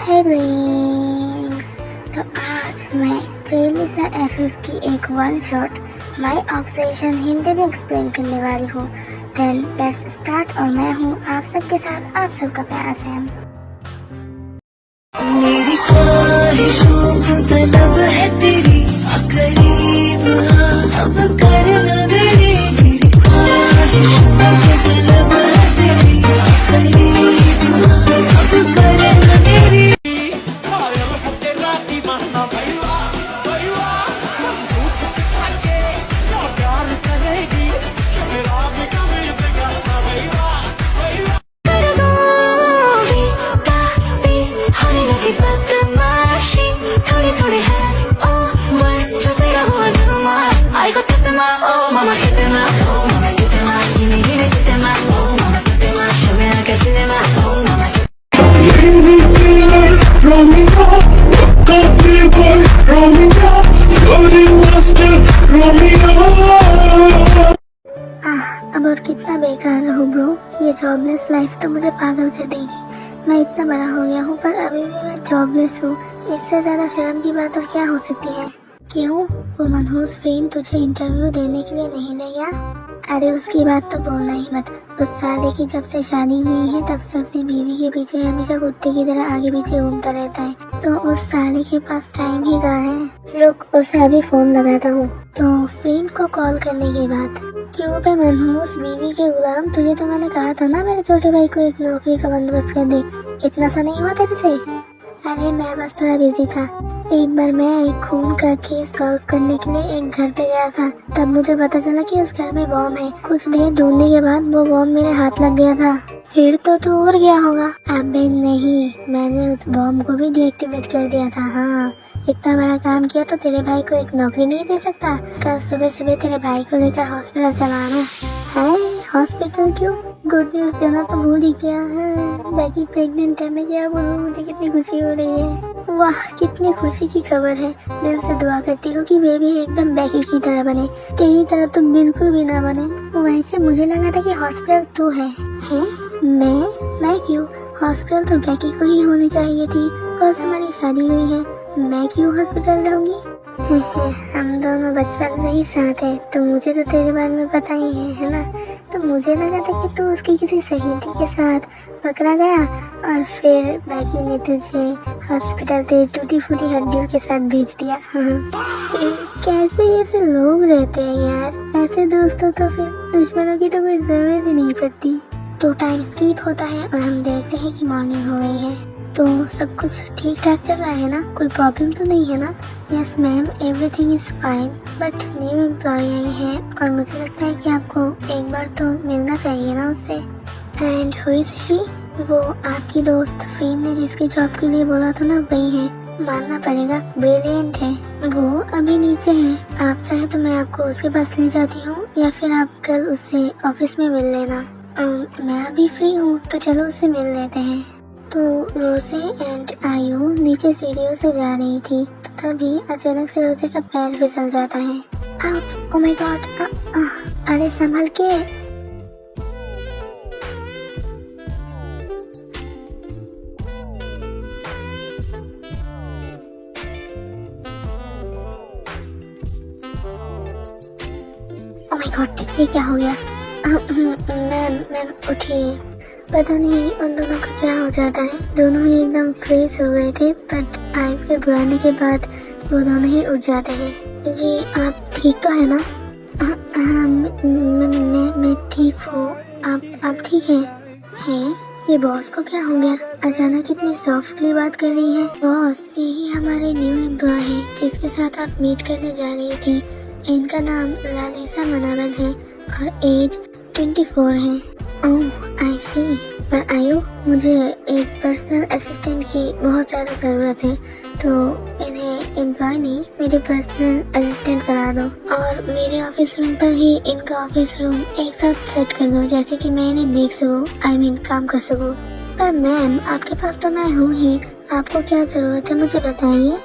हे blinks. तो आज मैं ट्रेलिसा एफएफ की एक one shot my obsession Hindi में एक्सप्लेन करने वाली हूँ। Then let's start. और मैं हूँ आप सबके साथ आप सबका प्यारा सैम। मेरी ख्वाहिशों को तलब है तेरी करीब अब कर न देरी। मेरी ख्वाहिशों को तलब है तेरी करीब अब कर न देरी। अब और कितना बेकार रहूं ब्रो। ये जॉबलेस लाइफ तो मुझे पागल कर देगी। मैं इतना बड़ा हो गया हूँ पर अभी भी मैं जॉबलेस हूँ। इससे ज्यादा शर्म की बात और क्या हो सकती है। क्यों वो मनहूस फ्रेंड तुझे इंटरव्यू देने के लिए नहीं ले गया? अरे उसकी बात तो बोलना ही मत। उस साले की जब से शादी हुई है तब से अपनी बीवी के पीछे हमेशा कुत्ते की तरह आगे पीछे घूमता रहता है। तो उस साले के पास टाइम ही कहाँ है। रुक उसे अभी फोन लगाता हूँ। तो फ्रेंड को कॉल करने के बाद, क्यों बे मनहूस बीवी के गुलाम, तुझे तो मैंने कहा था ना मेरे छोटे भाई को एक नौकरी का बंदोबस्त कर दे। इतना सा नहीं हुआ तेरे से? अरे मैं बस थोड़ा बिजी था। एक बार मैं एक खून का केस सॉल्व करने के लिए एक घर पे गया था। तब मुझे पता चला कि उस घर में बॉम्ब है। कुछ देर ढूंढने के बाद वो बॉम्ब मेरे हाथ लग गया था। फिर तो तू उड़ गया होगा। अबे नहीं, मैंने उस बॉम्ब को भी डीएक्टिवेट कर दिया था। हाँ, इतना बड़ा काम किया तो तेरे भाई को एक नौकरी नहीं दे सकता? कल सुबह सुबह तेरे भाई को लेकर हॉस्पिटल चलाना है। हॉस्पिटल क्यों? गुड न्यूज देना तो भूल ही गया। बैकी प्रेग्नेंट है। मैं क्या बोलूँ, मुझे कितनी खुशी हो रही है। वाह कितनी खुशी की खबर है। दिल से दुआ करती हूँ कि बेबी एकदम बैकी की तरह बने। तेरी तरह तो बिल्कुल भी ना बने। वैसे मुझे लगा था कि हॉस्पिटल तू है? मैं क्यों? हॉस्पिटल तो बैकी को ही होनी चाहिए थी। कल से हमारी शादी हुई है, मैं क्यों हॉस्पिटल रहूंगी? हम दोनों बचपन से ही साथ है तो मुझे तो तेरे बारे में पता ही है ना? तो मुझे लगा था कि तू उसकी किसी सहेली के साथ पकड़ा गया और फिर बैकी ने तुझे हॉस्पिटल तेरी टूटी फूटी हड्डियों के साथ भेज दिया। कैसे ऐसे लोग रहते हैं यार। ऐसे दोस्तों तो फिर दुश्मनों की तो कोई जरूरत ही नहीं पड़ती। तो टाइम स्लीप होता है और हम देखते हैं कि मॉर्निंग हो गई है। तो सब कुछ ठीक ठाक चल रहा है ना? कोई प्रॉब्लम तो नहीं है ना? Yes ma'am, everything is fine. But new employee आई है और मुझे लगता है कि आपको एक बार तो मिलना चाहिए ना उससे। And who is she? वो आपकी दोस्त फ्रेंड ने जिसकी जॉब के लिए बोला था ना, वही है। मानना पड़ेगा ब्रिलियंट है। वो अभी नीचे है। आप चाहे तो मैं आपको उसके पास ले जाती हूँ या फिर आप कल उससे ऑफिस में मिल लेना। मैं अभी फ्री हूँ तो चलो उससे मिल लेते हैं। तो रोसे एंड आयु नीचे सीढ़ियों से जा रही थी तो तभी अचानक से रोसे का पैर फिसल जाता है। Ouch, oh my God. अरे संभल के। ओह माय गॉड, ये क्या हो गया? मैम उठिए। पता नहीं उन दोनों का क्या हो जाता है। दोनों ही एकदम फ्रीज हो गए थे बट आयु के बुलाने के बाद वो दोनों ही उठ जाते हैं। जी आप ठीक तो है ना? मैं ठीक हूँ। आप ठीक हैं? ये बॉस को क्या हो गया? अचानक इतनी सॉफ्टली बात कर रही है। बॉस, यही हमारे न्यू एम्प्लॉय है जिसके साथ आप मीट करने जा रही थी। इनका नाम लालिसा मनावल है और एज 24 है। ओह आई सी। पर आयु, मुझे एक पर्सनल असिस्टेंट की बहुत ज़्यादा ज़रूरत है तो इन्हें एम्प्लॉय नहीं मेरे पर्सनल असिस्टेंट बना दो और मेरे ऑफिस रूम पर ही इनका ऑफिस रूम एक साथ सेट कर दो जैसे कि मैं इन्हें देख सकूँ, आई मीन काम कर सकूँ। पर मैम आपके पास तो मैं हूँ ही, आपको क्या ज़रूरत है मुझे बताइए।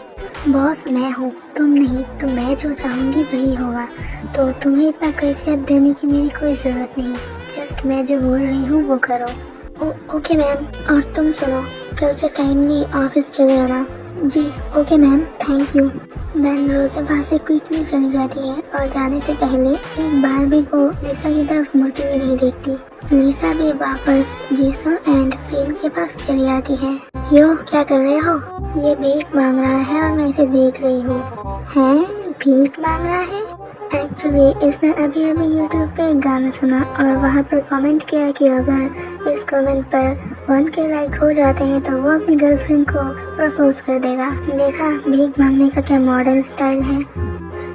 बॉस मैं हूँ, तुम नहीं। तो मैं जो चाहूँगी वही होगा। तो तुम्हें इतना कैफियत देने की मेरी कोई ज़रूरत नहीं। जस्ट मैं जो बोल रही हूँ वो करो। Okay ma'am. और तुम सुनो, कल से टाइमली ऑफिस चले आना। जी okay ma'am, thank you. Then Rosa वहाँ से क्विकली चली जाती है और जाने से पहले एक बार भी वो लिसा की तरफ मुड़ती हुई नहीं देखती। लिसा भी वापस जीसो एंड फ्रीन के पास चली आती है। यो क्या कर रहे हो? ये भीख मांग रहा है और मैं इसे देख रही हूँ। हैं, भीख मांग रहा है? एक्चुअली इसने अभी अभी यूट्यूब पे एक गाना सुना और वहाँ पर कमेंट किया कि अगर इस कमेंट पर 1K लाइक हो जाते हैं तो वो अपनी गर्लफ्रेंड को प्रपोज कर देगा। देखा भीख मांगने का क्या मॉडर्न स्टाइल है।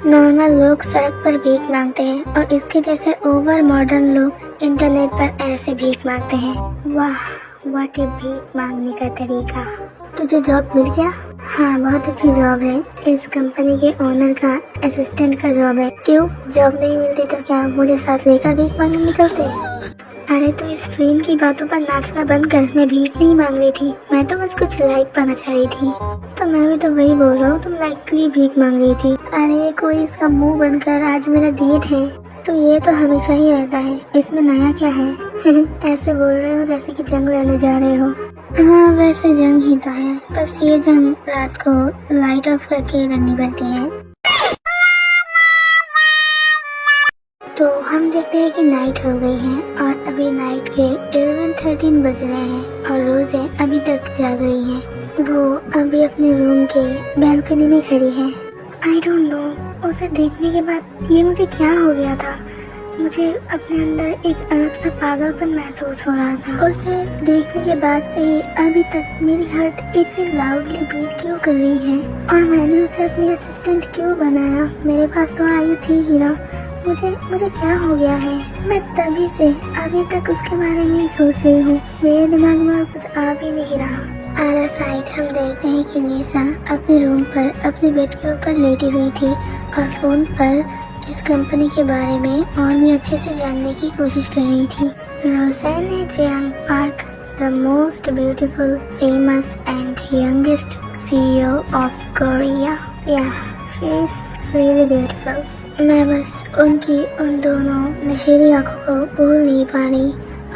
नॉर्मल लोग सड़क पर भीख मांगते हैं और इसके जैसे ओवर मॉडर्न लोग इंटरनेट पर ऐसे भीख मांगते हैं। वाह, व्हाट ए भीख मांगने का तरीका। तुझे जॉब मिल गया? हाँ, बहुत अच्छी जॉब है। इस कंपनी के ओनर का असिस्टेंट का जॉब है। क्यों, जॉब नहीं मिलती तो क्या मुझे साथ लेकर भीख मांगने निकलते? अरे तो इस फ्रेंड की बातों पर नाचना बंद कर। मैं भीख नहीं मांग रही थी, मैं तो बस कुछ लाइक पाना चाह रही थी। तो मैं भी तो वही बोल रहा हूँ, तुम लाइक के लिए भीख मांग रही थी। अरे कोई इसका मुंह बंद कर, आज मेरा डेट है। तो ये तो हमेशा ही रहता है, इसमें नया क्या है? ऐसे बोल रहे हो जैसे कि जंग लड़ने जा रहे हो। हाँ वैसे जंग ही तो है, बस ये जंग रात को लाइट ऑफ करके लड़नी पड़ती है। तो हम देखते हैं कि नाइट हो गई है और अभी नाइट के 11:13 बज रहे हैं और रोज़े अभी तक जाग रही है। वो अभी अपने रूम के बालकनी में खड़ी है। आई डोंट नो, उसे देखने के बाद ये मुझे क्या हो गया था। मुझे अपने अंदर एक अलग सा पागलपन महसूस हो रहा था। उसे देखने के बाद से ही अभी तक मेरी हार्ट इतनी लाउडली बीट क्यों कर रही है और मैंने उसे अपनी असिस्टेंट क्यों बनाया? मेरे पास तो आयु थी ही ना। मुझे क्या हो गया है? मैं तभी से अभी तक उसके बारे में ही सोच रही हूँ। मेरे दिमाग में और कुछ आ भी नहीं रहा। अदर साइड हम देखते हैं कि लिसा अपने रूम पर अपने बेड के ऊपर लेटी हुई थी और फोन पर इस कंपनी के बारे में और भी अच्छे से जानने की कोशिश कर रही थी। Rosen Jiang Park, the most beautiful, famous and youngest CEO of Korea. या शी इज रियली ब्यूटीफुल। मैं बस उनकी उन दोनों नशीली आंखों को भूल नहीं पा रही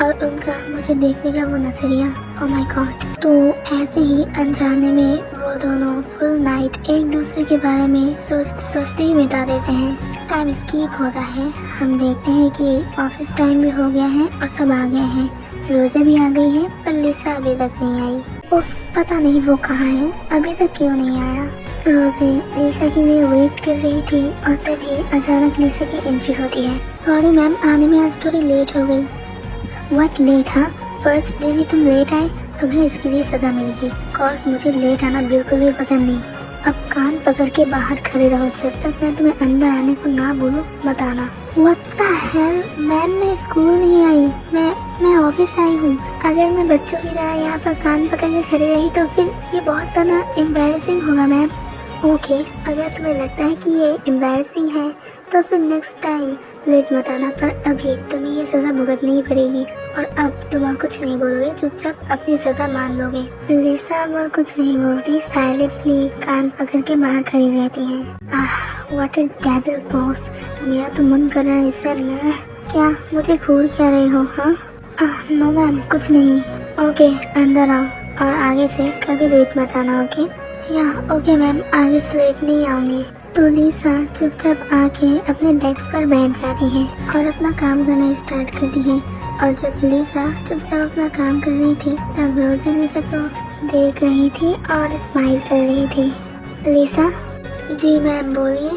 और उनका मुझे देखने का वो नजरिया। ओह माय गॉड। तो ऐसे ही अनजाने में वो दोनों फुल नाइट एक दूसरे के बारे में सोचते सोचते ही बिता देते हैं। टाइम स्कीप होता है। हम देखते हैं कि ऑफिस टाइम भी हो गया है और सब आ गए हैं। रोज़े भी आ गई है पर लिसा अभी तक नहीं आई। उफ, पता नहीं वो कहाँ है, अभी तक क्यों नहीं आया। रोज़े लिसा के लिए वेट कर रही थी और तभी अचानक लिसा की एंट्री होती है। सॉरी मैम, आने में आज थोड़ी लेट हो गई। What late? हाँ, फर्स्ट डे ही तुम लेट आए, तुम्हें इसके लिए सजा मिलेगी। कॉज मुझे लेट आना बिल्कुल भी पसंद नहीं। अब कान पकड़ के बाहर खड़े रहो, जब तक मैं तुम्हें अंदर आने को ना बोलूं मत आना। व्हाट द हेल मैम, मैं स्कूल नहीं आई, मैं ऑफिस आई हूँ। अगर मैं बच्चों की तरह यहाँ पर कान पकड़ के खड़ी रही तो फिर ये बहुत ज़्यादा एम्बैरेसिंग होगा मैम। ओके, अगर तुम्हें लगता है कि ये एम्बैरेसिंग है तो फिर नेक्स्ट टाइम लेट मत आना, पर अभी तुम्हें ये सजा भुगतनी ही पड़ेगी और अब तुम और कुछ नहीं बोलोगे, चुपचाप अपनी सजा मान लोगे। लिसा अब और कुछ नहीं बोलती, साइलेंटली कान पकड़ के बाहर खड़ी रहती है। What a devil boss. मेरा तो मन कर रहा है इसे मैं। क्या मुझे घूर क्या रहे हो? हाँ नो मैम, कुछ नहीं। ओके, अंदर आओ और आगे से कभी लेट मत आना। ओके या ओके मैम, आगे से लेट नहीं आऊंगी। तो लिसा चुपचाप आके अपने डेस्क पर बैठ जाती है और अपना काम करना स्टार्ट करती है। और जब लिसा चुपचाप अपना काम कर रही थी तब रोज़े लिसा को देख रही थी और स्माइल कर रही थी। लिसा? जी मैम बोलिए।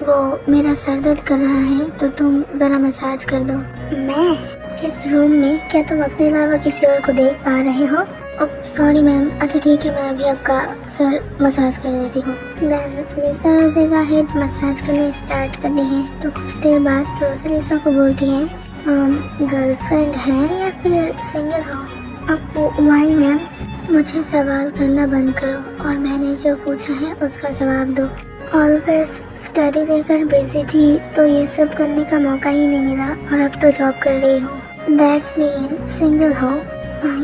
वो मेरा सर दर्द कर रहा है तो तुम ज़रा मसाज कर दो। मैं? इस रूम में क्या तुम अपने अलावा किसी और को देख पा रहे हो? Sorry ma'am. अच्छा ठीक है, मैं अभी आपका सर मसाज कर देती हूँ। देन लिसा रोज़े का हेड मसाज करना स्टार्ट करती है। तो कुछ देर बाद रोज़े लिसा को बोलती है, गर्लफ्रेंड है या फिर सिंगल हो? अब वाई मैम? मुझे सवाल करना बंद करो और मैंने जो पूछा है उसका जवाब दो। ऑलवेज स्टडी लेकर बिजी थी तो ये सब करने का मौका ही नहीं मिला और अब तो जॉब कर रही हूँ। दैट्स मीन सिंगल हो?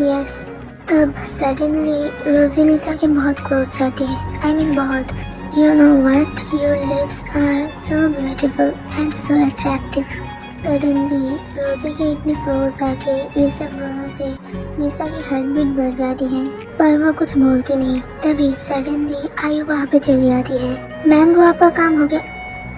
यस। तब सडनली रोज़े लिसा के बहुत क्लोज जाती है। आई मीन बहुत। You know what, your lips are so beautiful and so attractive. Suddenly Rosie के इतने क्लोज आके ये सब बोलने से लिसा की हार्ट बीट बढ़ जाती है, पर वो कुछ बोलती नहीं। तभी सडनली आयु वहाँ पे चली आती है। मैम, वो आपका काम हो गया।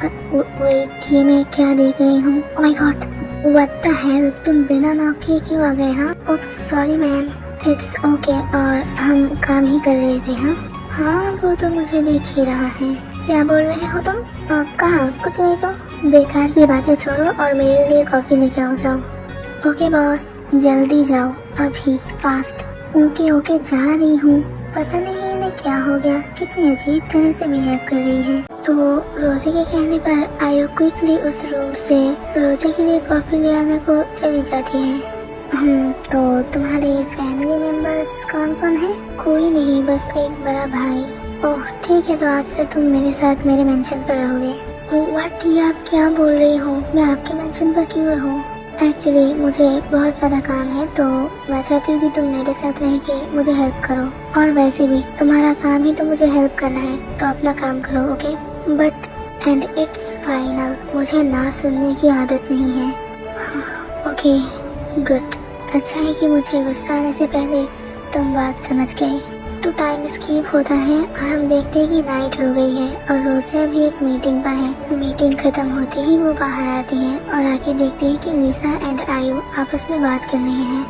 वेट, ये मैं क्या देख रही हूँ? Oh my god, what the hell, तुम बिना नॉक किए क्यों आ गए? हाँ, oops, sorry ma'am. It's okay, और हम काम ही कर रहे थे। हाँ, वो तो मुझे देख ही रहा है। क्या बोल रहे हो तुम? कहाँ? कुछ नहीं तो। बेकार की बातें छोड़ो और मेरे लिए कॉफी लेके आओ, जाओ। ओके बॉस, जल्दी जाओ, अभी, फास्ट। ओके जा रही हूँ। पता नहीं इन्हें क्या हो गया, कितनी अजीब तरह से बिहेव कर रही है। तो रोजी के कहने पर आयु क्विकली उस रूम से रोजी के लिए कॉफी ले आने को चली जाती है। तो तुम्हारे फैमिली मेंबर्स कौन कौन है? कोई नहीं, बस एक बड़ा भाई। ओह ठीक है, तो आज से तुम मेरे साथ मेरे मेंशन पर रहोगे। व्हाट, ये आप क्या बोल रही हो? मैं आपके मेंशन पर क्यों रहूं? एक्चुअली मुझे बहुत ज्यादा काम है, तो मैं चाहती हूँ कि तुम मेरे साथ रह के मुझे हेल्प करो। और वैसे भी तुम्हारा काम ही तो मुझे हेल्प करना है, तो अपना काम करो, okay? But and it's final, मुझे ना सुनने की आदत नहीं है। ओके गुड, अच्छा है कि मुझे गुस्सा आने से पहले तुम बात समझ गई। तो टाइम स्कीप होता है और हम देखते हैं कि नाइट हो गई है और रोज़ा अभी एक मीटिंग पर है। मीटिंग खत्म होते ही वो बाहर आती है और आके देखती है कि लिसा एंड आयु आपस में बात कर रहे हैं।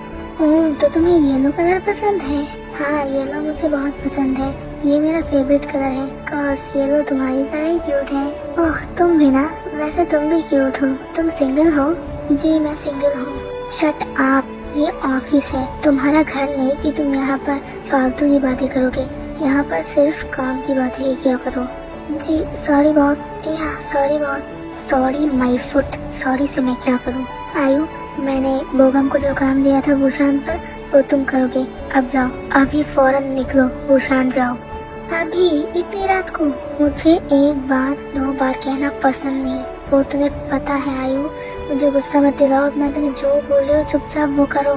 ओह, तो तुम्हें येलो कलर पसंद है? हाँ, येलो मुझे बहुत पसंद है, ये मेरा फेवरेट कलर है। कॉज येलो तुम्हारी तरह ही क्यूट है। ओह, तुम भी ना, वैसे तुम भी क्यूट हो। तुम सिंगल हो? जी मैं सिंगल हूँ। शट अप, ये ऑफिस है, तुम्हारा घर नहीं कि तुम यहाँ पर फालतू की बातें करोगे। यहाँ पर सिर्फ काम की बातें ही किया करो। जी सॉरी बॉस। या sorry boss. Sorry my foot. Sorry से मैं क्या करूँ? आयु, मैंने बोगम को जो काम दिया था भूषान पर, वो तुम करोगे। अब जाओ, अभी फौरन निकलो, भूषान जाओ। अभी? इतनी रात को? मुझे एक बार 2 बार कहना पसंद नहीं, वो तुम्हें पता है आयु। मुझे गुस्सा मत दिलाओ, मैं तुम्हें जो बोल रही हूँ चुपचाप वो करो।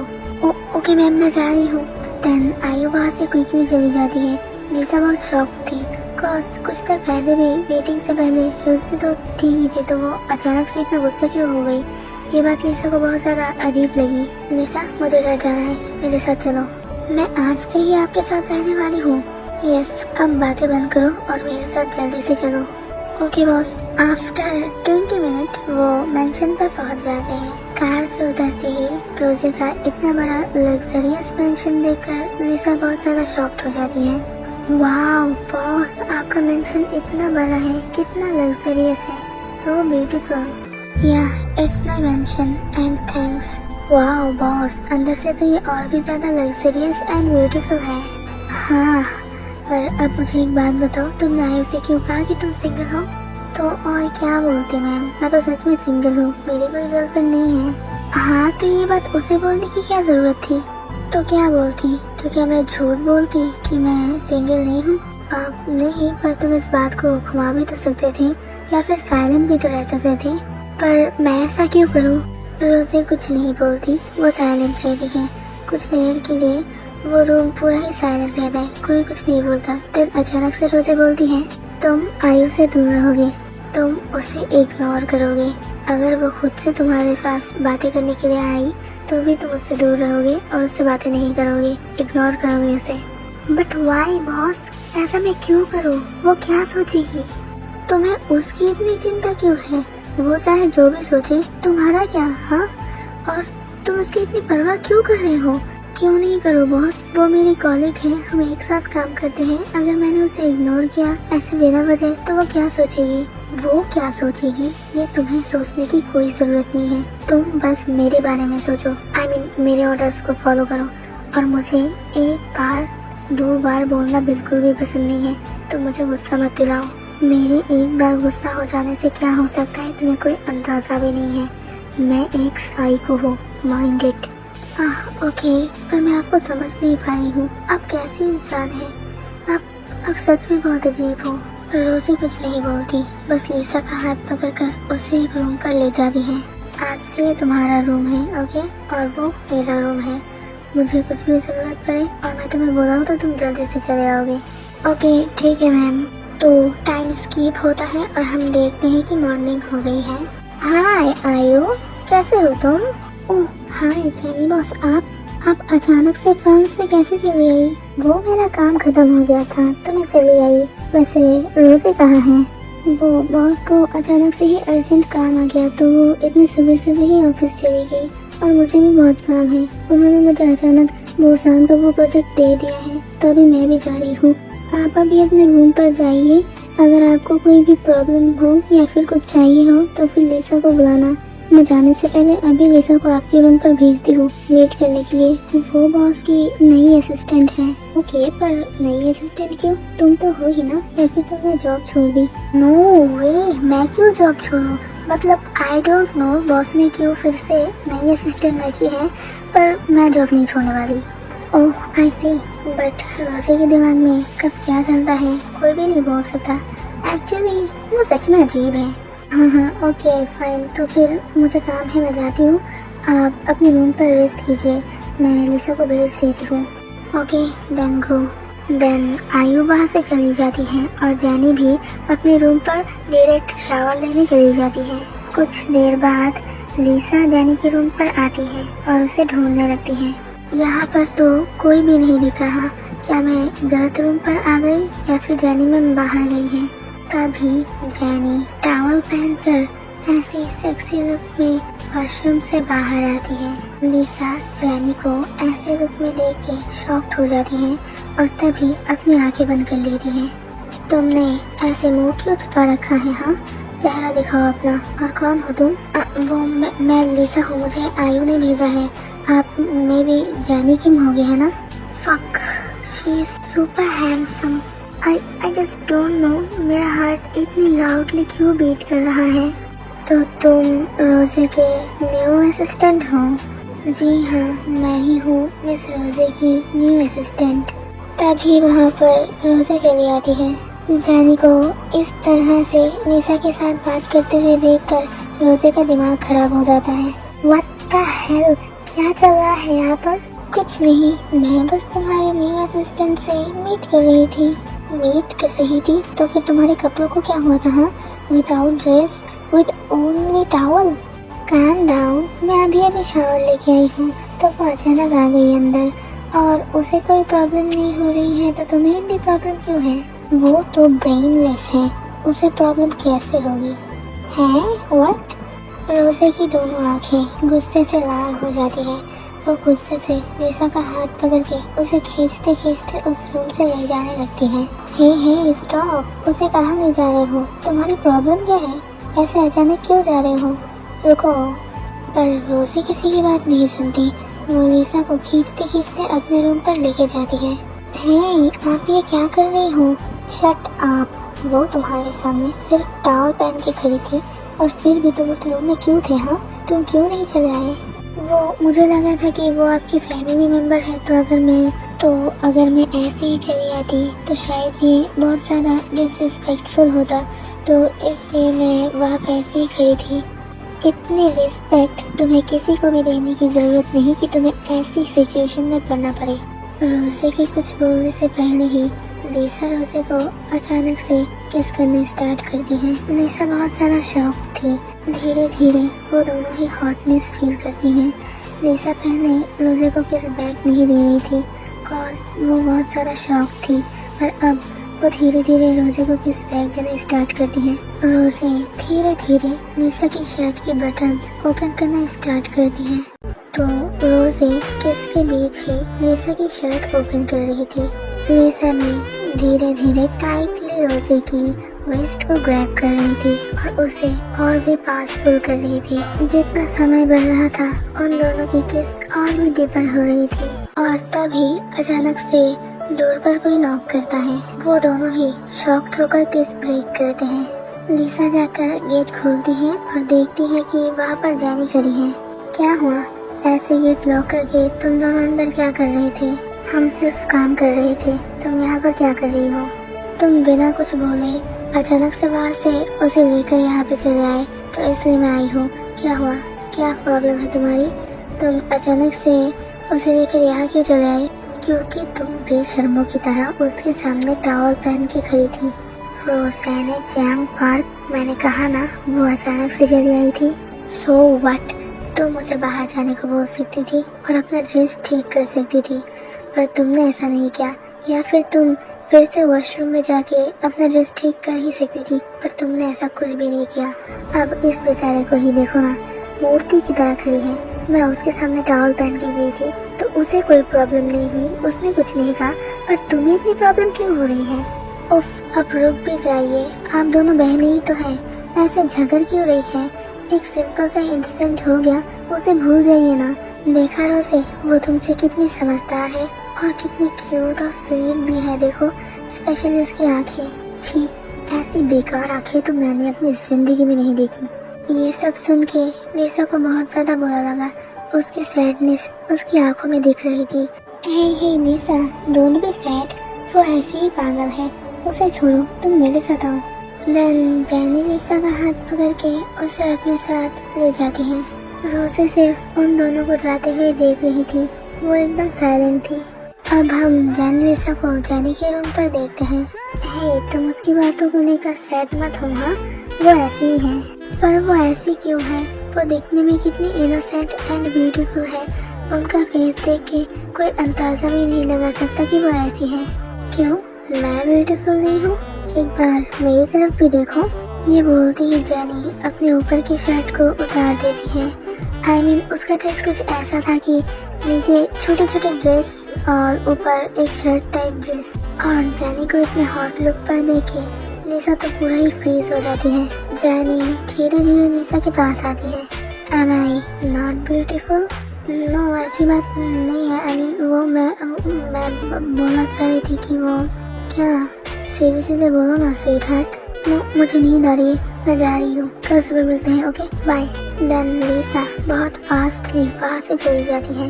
ओके मैम, मैं जा रही हूँ। देन आयु वहाँ से क्विकली चली जाती है। लिसा बहुत शॉक थी, कॉज कुछ देर पहले भी मीटिंग से पहले रोजी तो ठीक ही थी, तो वो अचानक से इतना गुस्सा क्यों हो गई? ये बात लिसा को बहुत ज्यादा अजीब लगी। लिसा, मुझे घर जाना है, मेरे साथ चलो। मैं आज से ही आपके साथ रहने वाली हूँ। यस, अब बातें बंद करो और मेरे साथ जल्दी से चलो। Okay boss. आफ्टर 20 मिनट वो मेंशन पर पहुंच जाते हैं। कार से उतरते ही रोजी का इतना बड़ा लग्जरियस मेंशन देखकर लिसा बहुत ज्यादा शॉक्ड हो जाती है। वाओ बॉस, आपका मेंशन इतना बड़ा है, कितना लग्जरियस है, सो ब्यूटीफुल। या it's my mention and thanks. Wow boss, अंदर से तो ये और भी ज्यादा लग्जरियस एंड ब्यूटीफुल है। हाँ, पर अब मुझे एक बात बताओ, तुमने आयु से क्यों कहा कि तुम सिंगल हो? तो और क्या बोलती मैम, मैं तो सच में सिंगल हूँ, मेरी कोई गर्लफ्रेंड नहीं है। हाँ, तो ये बात उसे बोलने की क्या जरूरत थी? तो क्या बोलती? तो क्या मैं झूठ बोलती कि मैं सिंगल नहीं हूँ? नहीं, पर तुम इस बात को घुमा भी तो सकते थे या फिर साइलेंट भी तो रह सकते थे। पर मैं ऐसा क्यों करूँ? रोज़े कुछ नहीं बोलती, वो साइलेंट रहती है। कुछ देर के लिए वो रूम पूरा ही साइलेंट रहता है, कोई कुछ नहीं बोलता। तब अचानक से रोज़े बोलती है, तुम आयु से दूर रहोगे, तुम उसे इग्नोर करोगे। अगर वो खुद से तुम्हारे पास बातें करने के लिए आई तो भी तुम उससे दूर रहोगे और उससे बातें नहीं करोगे, इग्नोर करोगे उसे। बट वाई बॉस, ऐसा मैं क्यों करूँ? वो क्या सोचेगी? तुम्हें उसकी इतनी चिंता क्यों है? वो चाहे जो भी सोचे, तुम्हारा क्या? हाँ, और तुम उसकी इतनी परवाह क्यों कर रहे हो? क्यों नहीं करो बॉस, वो मेरी कॉलीग है, हम एक साथ काम करते हैं। अगर मैंने उसे इग्नोर किया ऐसे बिना वजह, तो वो क्या सोचेगी? वो क्या सोचेगी ये तुम्हें सोचने की कोई जरूरत नहीं है। तुम बस मेरे बारे में सोचो, I mean, मेरे ऑर्डर्स को फॉलो करो। और मुझे 1 बार 2 बार बोलना बिल्कुल भी पसंद नहीं है, तो मुझे गुस्सा मत दिलाओ। मेरे एक बार गुस्सा हो जाने से क्या हो सकता है तुम्हें कोई अंदाजा भी नहीं है। मैं एक साइको हूँ, माइंड इट। ओके, पर मैं आपको समझ नहीं पाई हूँ, आप कैसी इंसान हैं? आप सच में बहुत अजीब हो। रोजी कुछ नहीं बोलती, बस लिसा का हाथ पकड़कर उसे एक रूम पर ले जाती है। आज से ये तुम्हारा रूम है, ओके, और वो मेरा रूम है। मुझे कुछ भी जरूरत पड़े और मैं तुम्हें बुलाऊं तो तुम जल्दी से चले आओगे। ओके ठीक है मैम। तो टाइम स्कीप होता है और हम देखते हैं कि मॉर्निंग हो गई है। हाय आयु, कैसे हो तुम? ओह हाय जेनी बॉस, आप अचानक से फ्रांस से कैसे चली आई? वो मेरा काम खत्म हो गया था तो मैं चली आई। वैसे रोजी कहाँ है? वो बॉस को अचानक से ही अर्जेंट काम आ गया तो वो इतनी सुबह सुबह ही ऑफिस चली गई और मुझे भी बहुत काम है। उन्होंने मुझे अचानक बुसान का वो प्रोजेक्ट दे दिया है तो अभी मैं भी जा रही हूँ। आप अभी अपने रूम पर जाइए। अगर आपको कोई भी प्रॉब्लम हो या फिर कुछ चाहिए हो तो फिर लिसा को बुलाना। मैं जाने से पहले अभी लिसा को आपके रूम पर भेजती हूँ वेट करने के लिए। वो बॉस की नई असिस्टेंट है। ओके, पर नई असिस्टेंट क्यों? तुम तो हो ही ना, या फिर तुमने जॉब छोड़ दी? नो वे, मैं क्यों जॉब छोड़ूं? मतलब आई डोंट नो बॉस ने क्यों फिर से नई असिस्टेंट रखी है, पर मैं जॉब नहीं छोड़ने वाली। ओह आई सी, बट रोज़े के दिमाग में कब क्या चलता है कोई भी नहीं बोल सकता। एक्चुअली वो सच में अजीब है। हाँ ओके फाइन, तो फिर मुझे काम है, मैं जाती हूँ। आप अपने रूम पर रेस्ट कीजिए, मैं लिसा को भेज देती हूँ। Okay then go. देन आयु वहाँ से चली जाती है और जैनी भी अपने रूम पर डायरेक्ट शावर लेने चली जाती है। कुछ देर बाद लिसा जैनी के रूम पर आती है और उसे ढूंढने लगती है। यहाँ पर तो कोई भी नहीं दिख रहा। क्या मैं गलत रूम पर आ गई या फिर जैनी में बाहर गई है? तभी जैनी टॉवल पहनकर ऐसी सेक्सी लुक में वॉशरूम से बाहर आती है। लिसा जैनी को ऐसे लुक में देख के शॉक्ड हो जाती है और तभी अपनी आंखें बंद कर लेती है। तुमने ऐसे मुंह क्यों छुपा रखा है? हाँ, चेहरा दिखाओ अपना। और कौन हो तुम? वो मैं लिसा हूँ, मुझे आयु ने भेजा है। आप में भी जैनी की होगी है ना? Fuck, she is super handsome. I just don't know मेरा हार्ट इतनी लाउडली क्यों बीट कर रहा है। तो तुम रोजे के न्यू असिस्टेंट हो? जी हाँ, मैं ही हूँ मिस रोजे की न्यू असिस्टेंट। तभी वहाँ पर रोजे चली आती है। जैनी को इस तरह से निशा के साथ बात करते हुए देखकर रोजे का दिमाग खराब हो जाता है। What the hell? क्या चल रहा है यहाँ पर? कुछ नहीं, मैं बस तुम्हारे न्यू असिस्टेंट से मीट कर रही थी। मीट कर रही थी? तो फिर तुम्हारे कपड़ों को क्या हुआ था? हाँ, without dress, with only towel. Calm down, मैं अभी शावर लेके आई हूँ तो वो अचानक आ गई अंदर और उसे कोई प्रॉब्लम नहीं हो रही है तो तुम्हें इतनी प्रॉब्लम क्यों है? वो तो ब्रेनलेस है, उसे प्रॉब्लम कैसे होगी? है व्हाट? रोजे की दोनों आंखें गुस्से से लाल हो जाती है। वो गुस्से से लिसा का हाथ पकड़ के उसे खींचते खींचते उस रूम से ले जाने लगती है। हे स्टॉप, उसे कहाँ ले जा रहे हो? तुम्हारी प्रॉब्लम क्या है? ऐसे अचानक क्यों जा रहे हो? रुको। पर रोजी किसी की बात नहीं सुनती। वो लिसा को खींचते खींचते अपने रूम पर लेके जाती है। हे आप ये क्या कर रही हो? Shut up. वो तुम्हारे सामने सिर्फ टॉवल पहन के खड़ी थी और फिर भी तुम उस रूम में क्यों थे? हाँ, तुम क्यों नहीं चले आए? वो मुझे लगा था कि वो आपकी फैमिली मेंबर है तो अगर मैं ऐसे ही चली आती तो शायद ये बहुत ज़्यादा डिसरिस्पेक्टफुल होता, तो इसलिए मैं वहाँ पे ऐसे ही खड़ी थी। इतनी रिस्पेक्ट तुम्हें किसी को भी देने की ज़रूरत नहीं कि तुम्हें ऐसी सिचुएशन में पड़ना पड़े। रोजे के कुछ बोलने से पहले ही लिसा रोजे को अचानक से किस करना स्टार्ट करती है। लिसा बहुत ज़्यादा शॉक थी। धीरे धीरे वो दोनों ही हॉटनेस फील करती हैं। लिसा पहले रोजे को किस बैक नहीं दे रही थी कॉज वो बहुत ज़्यादा शॉक थी, पर अब वो धीरे धीरे रोजे को किस बैक देना स्टार्ट करती हैं। रोजे धीरे धीरे लिसा की शर्ट के बटन्स ओपन करना स्टार्ट करती है तो रोजे किस के बीच ही लिसा की शर्ट ओपन कर रही थी। लिसा ने धीरे धीरे टाइटली रोजे की वेस्ट को ग्रैब कर रही थी और उसे और भी पास पुल कर रही थी। जितना समय बढ़ रहा था उन दोनों की किस और भी डीपर हो रही थी और तभी अचानक से डोर पर कोई नॉक करता है। वो दोनों ही शॉक्ड होकर किस ब्रेक करते हैं। लिसा जाकर गेट खोलती है और देखती है कि वहाँ पर जैनी खड़ी है। क्या हुआ? ऐसे गेट लॉक करके तुम दोनों अंदर क्या कर रहे थे? हम सिर्फ काम कर रहे थे, तुम यहाँ पर क्या कर रही हो? तुम बिना कुछ बोले अचानक से वहाँ से उसे लेकर यहाँ पे चले आए तो इसलिए मैं आई हूँ। क्या हुआ? क्या प्रॉब्लम है तुम्हारी? तुम अचानक से उसे लेकर यहाँ क्यों चले आए? क्योंकि तुम बेशर्मों की तरह उसके सामने टॉवल पहन के खड़ी थी। रोज़ैने जैंग पार्क, मैंने कहा ना वो अचानक से चली आई थी। So what? तुम उसे बाहर जाने को बोल सकती थी और अपना ड्रेस ठीक कर सकती थी, पर तुमने ऐसा नहीं किया। या फिर तुम फिर से वॉशरूम में जाके अपना ड्रेस ठीक कर ही सकती थी, पर तुमने ऐसा कुछ भी नहीं किया। अब इस बेचारे को ही देखो ना, मूर्ति की तरह खड़ी है। मैं उसके सामने टॉवल पहन के गई थी तो उसे कोई प्रॉब्लम नहीं हुई, उसने कुछ नहीं कहा, पर तुम्हें इतनी प्रॉब्लम क्यों हो रही है? उफ, अब रुक भी जाइए, आप दोनों बहनें ही तो हैं, ऐसे झगड़ क्यों रही है? एक सिंपल सा इंसिडेंट हो गया, उसे भूल जाइए ना। देखा रोज़े, वो तुमसे कितनी समझदार है और कितनी क्यूट और स्वीट भी है। देखो, स्पेशली उसकी आंखें। छी, ऐसी बेकार आंखें तो मैंने अपनी जिंदगी में नहीं देखी। ये सब सुन के लिसा को बहुत ज्यादा बुरा लगा। उसकी सैडनेस उसकी आंखों में दिख रही थी। हे लिसा, डोंट बी सैड, वो ऐसी ही पागल है, उसे छोड़ो, तुम मेरे साथ आओ। देन जैनी लिसा का हाथ पकड़ के उसे अपने साथ ले जाती है। रोज़े सिर्फ उन दोनों को जाते हुए देख रही थी, वो एकदम साइलेंट थी। अब हम जैनी लिसा को जैनी के रूम पर देखते हैं। हे, तुम उसकी बातों को लेकर सैड मत हो, हाँ, वो ऐसी ही है। पर वो ऐसी क्यों है? वो दिखने में कितनी इनोसेंट एंड ब्यूटीफुल है। उनका फेस देख के कोई अंदाजा भी नहीं लगा सकता कि वो ऐसी है। क्यों, मैं ब्यूटीफुल नहीं हूँ? एक बार मेरी तरफ भी देखो। ये बोलती ही जैनी अपने ऊपर की शर्ट को उतार देती है। I mean, उसका ड्रेस कुछ ऐसा था कि नीचे छोटे छोटे ड्रेस और ऊपर एक शर्ट टाइप ड्रेस। और जैनी को इतने हॉट लुक पर देखे लिसा तो पूरा ही फ्रीज हो जाती है। जैनी धीरे धीरे लिसा के पास आती है। Am I not beautiful? No, ऐसी बात नहीं है। I mean, वो मैं बोलना चाह रही थी कि वो क्या, सीधे सीधे बोलो ना स्वीट हार्ट। मुझे नींद आ रही है, मैं जा रही हूँ, कल सुबह मिलते हैं, ओके बाय। देन लिसा बहुत फास्टली वहाँ से चली जाती है।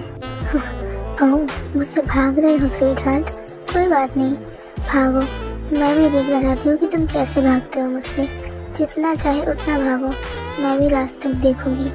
ओह, मुझसे भाग रहे हो स्वीट हार्ट? कोई बात नहीं, भागो, मैं भी देखना चाहती हूँ कि तुम कैसे भागते हो मुझसे। जितना चाहे उतना भागो, मैं भी लास्ट तक देखूंगी।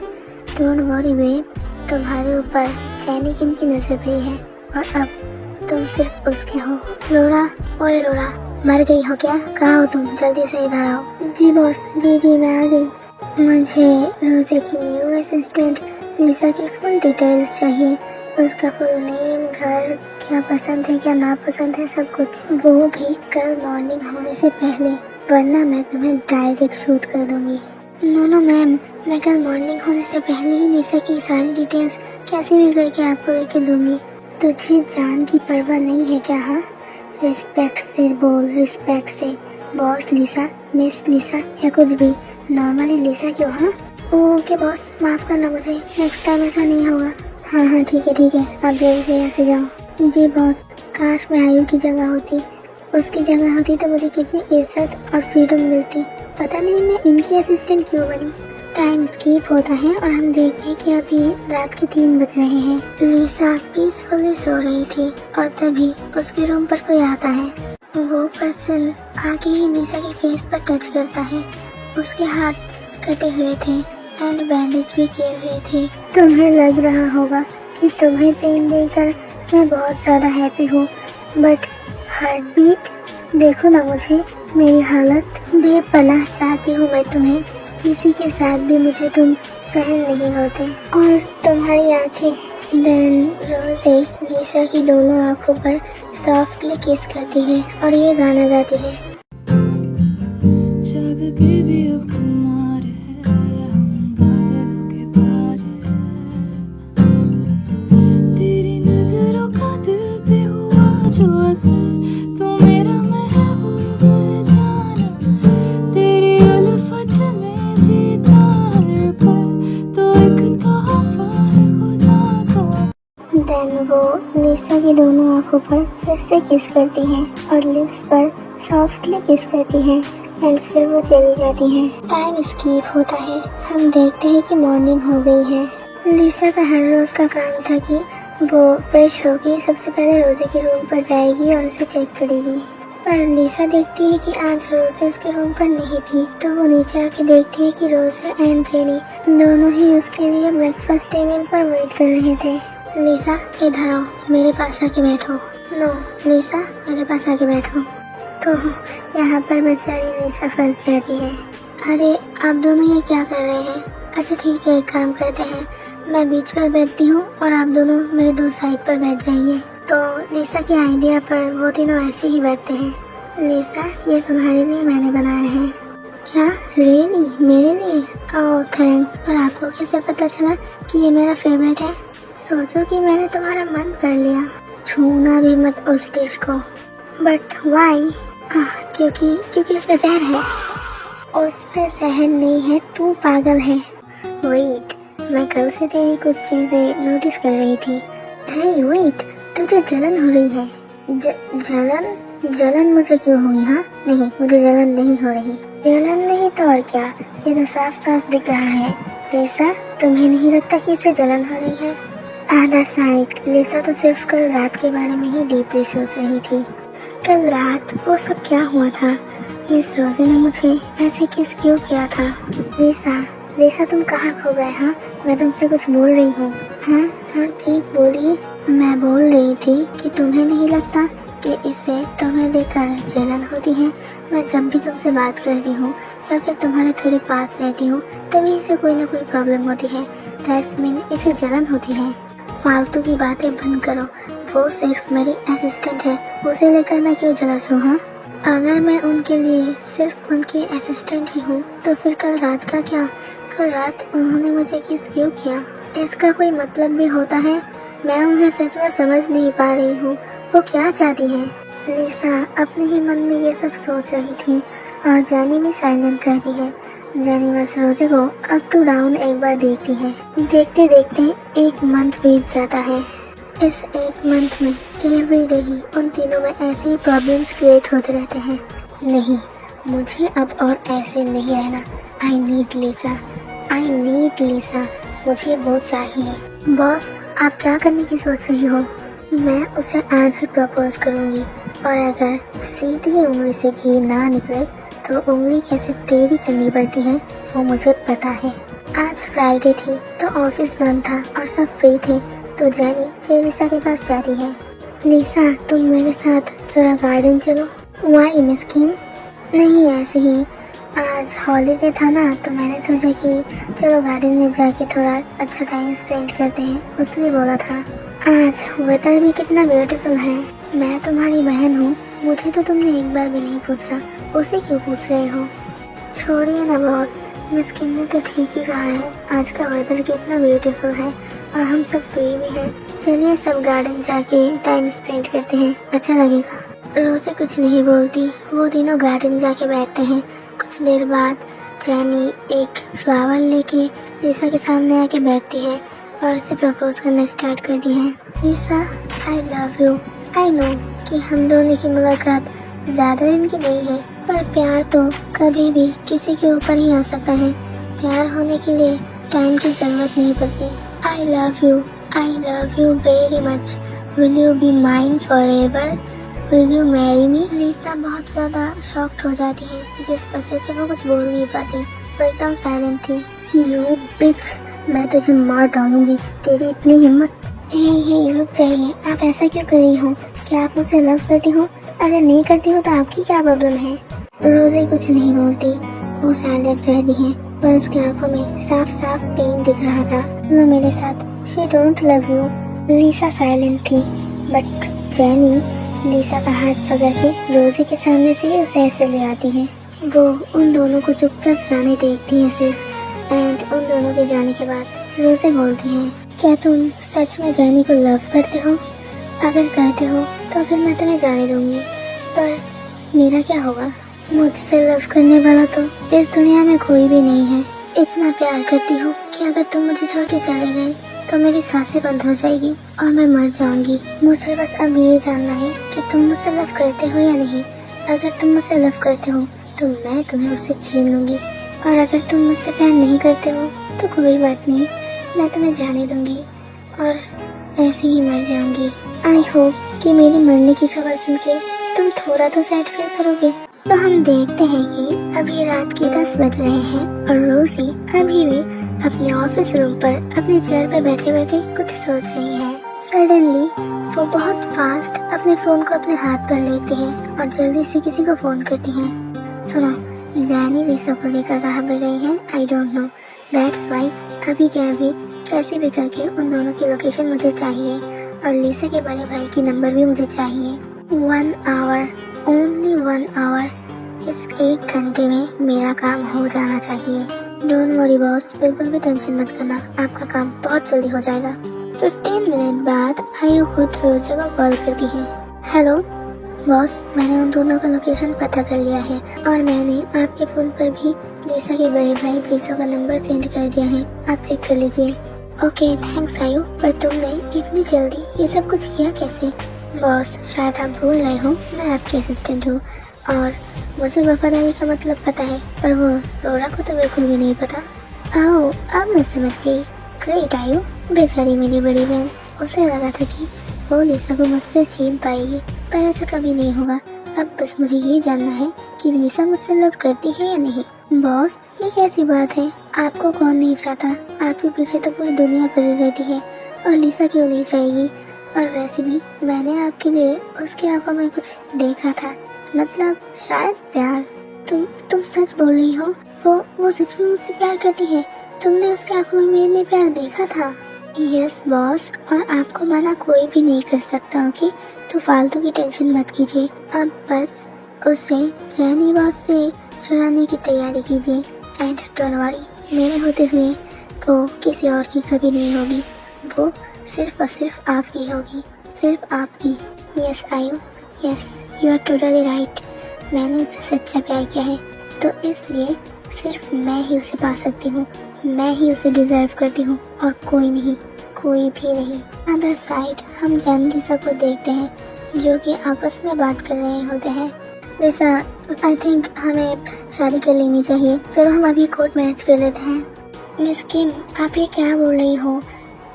डोंट वरी बेब, तुम्हारे ऊपर जैनी किम की नजर भी है और अब तुम सिर्फ उसके हो। लोरा, ओए लोरा, मर गई हो क्या? कहाँ हो तुम? जल्दी से इधर आओ। जी बॉस, जी मैं आ गई। मुझे रोज़े की न्यू असिस्टेंट लिसा की फुल डिटेल्स चाहिए। उसका फुल नेम, घर, क्या पसंद है क्या नापसंद है, सब कुछ। वो भी कल मॉर्निंग होने से पहले, वरना मैं तुम्हें डायरेक्ट शूट कर दूंगी। नो मैम, मैं कल मॉर्निंग होने से पहले ही लिसा की सारी डिटेल्स कैसे भी करके आपको लेके दूंगी। तुझे जान की परवाह नहीं है क्या? हाँ, रिस्पेक्ट से बोल, रिस्पेक्ट से। बॉस लिसा, मिस लिसा या कुछ भी, नॉर्मली लिसा क्यों? हाँ ओके बॉस, माफ करना मुझे, नेक्स्ट टाइम ऐसा नहीं होगा। हाँ ठीक है, आप जल्दी से यहाँ से जाओ। जी बॉस, काश मैं आयु की जगह होती, उसकी जगह होती तो मुझे कितनी इज्जत और फ्रीडम मिलती। पता नहीं मैं इनकी असिस्टेंट क्यों बनी। टाइम स्कीप होता है और हम देखते हैं कि अभी रात के 3 बज रहे हैं। लिसा पीसफुली सो रही थी और तभी उसके रूम पर कोई आता है। वो पर्सन आके ही लिसा के फेस पर टच करता है। उसके हाथ कटे हुए थे एंड बैंडेज भी किए हुए थे। तुम्हें लग रहा होगा कि तुम्हें पेन देकर मैं बहुत ज़्यादा हैप्पी हूँ, बट हार्ट बीट देखो ना मुझे, मेरी हालत बेपनाह चाहती हूँ मैं तुम्हें। किसी के साथ भी मुझे तुम सहन नहीं होते और तुम्हारी आंखें। देन रोज़े लिसा की दोनों आंखों पर सॉफ्टली किस करती है और ये गाना गाती है। जग के भी अब खुमार है, हम बादलों के पार है। तेरी नजरों का दिल पे हुआ जो असर, तो मेरा महबूब जाना। तेरी उल्फत में जीता हर पल, तो एक तोहफा है खुदा का। देन वो लिसा की दोनों आंखों पर फिर से किस करती है और लिप्स पर सॉफ्टली किस करती है एंड फिर वो चली जाती है। टाइम स्कीप होता है। हम देखते हैं कि मॉर्निंग हो गई है। लिसा का हर रोज का काम था कि वो फ्रेश होके सबसे पहले रोज़े के रूम पर जाएगी और उसे चेक करेगी। पर लिसा देखती है कि आज रोज़े उसके रूम पर नहीं थी, तो वो नीचे आके देखती है कि रोज़े एंड जेनी दोनों ही उसके लिए ब्रेकफास्ट टेबल पर वेट कर रहे थे। लिसा इधर आओ, मेरे पास आके बैठो। नो लिसा, मेरे पास आके बैठो। तो यहाँ पर बेचारी लिसा फंस जाती है। अरे आप दोनों ये क्या कर रहे हैं? अच्छा ठीक है, एक काम करते हैं, मैं बीच पर बैठती हूँ और आप दोनों मेरे दो साइड पर बैठ जाइए। तो लिसा के आइडिया पर वो तीनों ऐसे ही बैठते हैं। लिसा, ये तुम्हारे लिए मैंने बनाया है। क्या रियली? मेरे लिए? ओह थैंक्स, पर आपको कैसे पता चला कि ये मेरा फेवरेट है? सोचो कि मैंने तुम्हारा मन कर लिया। छूना भी मत उस डिश को। But why? क्योंकि उसमें जहर है। उसमें जहर नहीं है, तू पागल है। वेट, मैं कल से तेरी कुछ चीजें नोटिस कर रही थी। हे वेट, तुझे जलन हो रही है? जलन मुझे क्यों हुई? हाँ नहीं, मुझे जलन नहीं हो रही। जलन नहीं तो और क्या, ये तो साफ साफ दिख रहा है। लिसा, तुम्हें नहीं लगता कि इसे जलन हो रही है? अदर साइड, लिसा तो सिर्फ कल रात के बारे में ही डीपली सोच रही थी। कल रात वो सब क्या हुआ था? मिस रोजी ने मुझे ऐसे किस क्यों किया था? लिसा तुम कहाँ खो गए? हाँ, मैं तुमसे कुछ बोल रही हूँ। हाँ जी बोलिए। मैं बोल रही थी कि तुम्हें नहीं लगता कि इसे तुम्हें देखकर जलन होती है? मैं जब भी तुमसे बात करती हूँ या फिर तुम्हारे थोड़े पास रहती हूँ तभी इसे कोई ना कोई प्रॉब्लम होती है। दैट्स मीन इसे जलन होती है। फालतू की बातें बंद करो, वो सिर्फ मेरी असिस्टेंट है, उसे लेकर मैं क्यों जलस हूँ? हाँ, अगर मैं उनके लिए सिर्फ उनकी असिस्टेंट ही हूँ तो फिर कल रात का क्या? कल रात उन्होंने मुझे किस क्यों किया? इसका कोई मतलब भी होता है? मैं उन्हें सच में समझ नहीं पा रही हूँ, वो क्या चाहती है? लिसा अपने ही मन में ये सब सोच रही थी और जानी भी साइलेंट रहती है। जानी बस रोजे को अप टू डाउन एक बार देखती है। देखते देखते एक मंथ बीत जाता है। इस एक मंथ में एवरी डे ही उन तीनों में ऐसे ही प्रॉब्लम्स क्रिएट होते रहते हैं। नहीं, मुझे अब और ऐसे नहीं रहना। आई नीड लिसा, मुझे वो चाहिए। बॉस, आप क्या करने की सोच रही हो? मैं उसे आज ही प्रपोज करूंगी और अगर सीधी उंगली से घी ना निकले तो उंगली कैसे टेढ़ी करनी पड़ती है वो मुझे पता है। आज फ्राइडे थी तो ऑफिस बंद था और सब फ्री थे, तो जानी लिसा के पास जाती है। लिसा, तुम मेरे साथ जरा गार्डन चलो। वाई मिस किम? नहीं, ऐसे ही आज हॉलीडे था ना, तो मैंने सोचा कि चलो गार्डन में जाके थोड़ा अच्छा टाइम स्पेंड करते हैं, इसलिए बोला था। आज वेदर भी कितना ब्यूटीफुल है। मैं तुम्हारी बहन हूँ, मुझे तो तुमने एक बार भी नहीं पूछा, उसे क्यों पूछ रहे हो? छोड़िए ना बॉस, मिस किम ने तो ठीक ही कहा है, आज का वेदर कितना ब्यूटीफुल है और हम सब फ्री भी हैं। चलिए सब गार्डन जाके टाइम स्पेंड करते हैं, अच्छा लगेगा। रोज़े कुछ नहीं बोलती, वो तीनों गार्डन जाके बैठते हैं। कुछ देर बाद जैनी एक फ्लावर लेके लिसा के सामने आके बैठती है और उसे प्रपोज करना स्टार्ट करती है। Lisa, I love you. I know कि हम दोनों की मुलाकात ज़्यादा दिन की नहीं है, पर प्यार तो कभी भी किसी के ऊपर ही आ सकता है। प्यार होने के लिए टाइम की ज़रूरत नहीं पड़ती। I love you very much. Will you be mine forever? Will you marry me? Lisa बहुत ज़्यादा शॉक्ड हो जाती है, जिस वजह से वो कुछ बोल नहीं पाती, वो एकदम साइलेंट थी। यू बिच, मैं तुझे मार डालूंगी, तेरी इतनी हिम्मत। हे रुक जाइए, आप ऐसा क्यों कर रही हो? क्या आप मुझसे लव करती हो? अगर नहीं करती हो तो आपकी क्या प्रॉब्लम है? रोज़े कुछ नहीं बोलती, वो साइलेंट रहती है, पर उसकी आंखों में साफ साफ पेन दिख रहा था। लो मेरे साथ, she don't love you. Lisa silent थी, बट जैनी लिसा का हाथ पकड़ के रोज़े के सामने से उसे ऐसे ले आती है। वो उन दोनों को चुपचाप जाने देखती है सिर्फ, एंड उन दोनों के जाने के बाद रोज़े बोलती है, क्या तुम सच में जैनी को लव करते हो? अगर करते हो तो फिर मैं तुम्हें जाने दूंगी, पर मेरा क्या होगा? मुझसे लव करने वाला तो इस दुनिया में कोई भी नहीं है। इतना प्यार करती हूँ कि अगर तुम मुझे छोड़ के चले गए तो मेरी सांसें बंद हो जाएगी और मैं मर जाऊंगी। मुझे बस अब ये जानना है कि तुम मुझसे लव करते हो या नहीं। अगर तुम मुझसे लव करते हो तो मैं तुम्हें उससे छीन लूंगी, और अगर तुम मुझसे प्यार नहीं करते हो तो कोई बात नहीं, मैं तुम्हें जाने दूंगी और ऐसे ही मर जाऊंगी। आई होप कि मेरी मरने की खबर सुन के तुम थोड़ा तो सैड फील करोगे। तो हम देखते हैं कि अभी रात के 10 बज रहे हैं और रोजी अभी भी अपने ऑफिस रूम पर अपने चेयर पर बैठे बैठे कुछ सोच रही है। सडनली वो बहुत फास्ट अपने फोन को अपने हाथ पर लेती है और जल्दी से किसी को फोन करती है। सुनो, जानी लिसा को लेकर कहाँ पे गई हैं, I don't know. That's why अभी के अभी कैसे भी करके उन दोनों की लोकेशन मुझे चाहिए और लिसा के बड़े भाई की नंबर भी मुझे चाहिए। 1 आवर, ओनली 1 आवर, इस 1 घंटे में मेरा काम हो जाना चाहिए। डोंट वरी बॉस, बिल्कुल भी टेंशन मत करना, आपका काम बहुत जल्दी हो जाएगा। 15 मिनट बाद आयु खुद रोजा को कॉल करती है। हेलो बॉस, मैंने उन दोनों का लोकेशन पता कर लिया है और मैंने आपके फोन पर भी लिसा के बड़े भाई जीसो का नंबर सेंड कर दिया है, आप चेक कर लीजिए। ओके थैंक्स आयु, पर तुमने इतनी जल्दी ये सब कुछ किया कैसे? बॉस शायद आप भूल रहे हो, मैं आपकी असिस्टेंट हूँ और मुझे वफादारी का मतलब पता है, पर वो रोरा को तो बिल्कुल भी नहीं पता। आओ अब मैं समझ गई। ग्रेट आयु, बेचारी मेरी बड़ी बहन, उसे लगा था कि वो लिसा को मुझसे छीन पाएगी, पर ऐसा कभी नहीं होगा। अब बस मुझे ये जानना है कि लिसा मुझसे लव करती है या नहीं। बॉस ये कैसी बात है, आपको कौन नहीं चाहता, आपके पीछे तो पूरी दुनिया पड़ी रहती है और लिसा क्यों नहीं चाहेगी? और वैसे भी मैंने आपके लिए उसकी आंखों में कुछ देखा था, मतलब शायद प्यार। तुम सच बोल रही हो? वो सच में मुझसे प्यार करती है? तुमने उसकी आंखों में मेरे लिए प्यार देखा था? यस बॉस, और आपको मना कोई भी नहीं कर सकता, ओके? तो फालतू की टेंशन मत कीजिए, अब बस उसे जैनी बॉस से चुराने की तैयारी कीजिए। एंड डोंट वरी, मेरे होते हुए वो किसी और की कभी नहीं होगी, वो सिर्फ और सिर्फ आपकी होगी, सिर्फ आपकी। Yes Ayu, yes you are totally right, मैंने उससे सच्चा प्यार किया है, तो इसलिए सिर्फ मैं ही उसे पा सकती हूँ, मैं ही उसे डिजर्व करती हूँ और कोई नहीं, कोई भी नहीं। अदर साइड हम जैन लिसा को देखते हैं जो कि आपस में बात कर रहे होते हैं। लिसा आई थिंक हमें शादी कर लेनी चाहिए, चलो हम अभी कोर्ट मैरिज कर लेते हैं। मिस किम आप ये क्या बोल रही हो?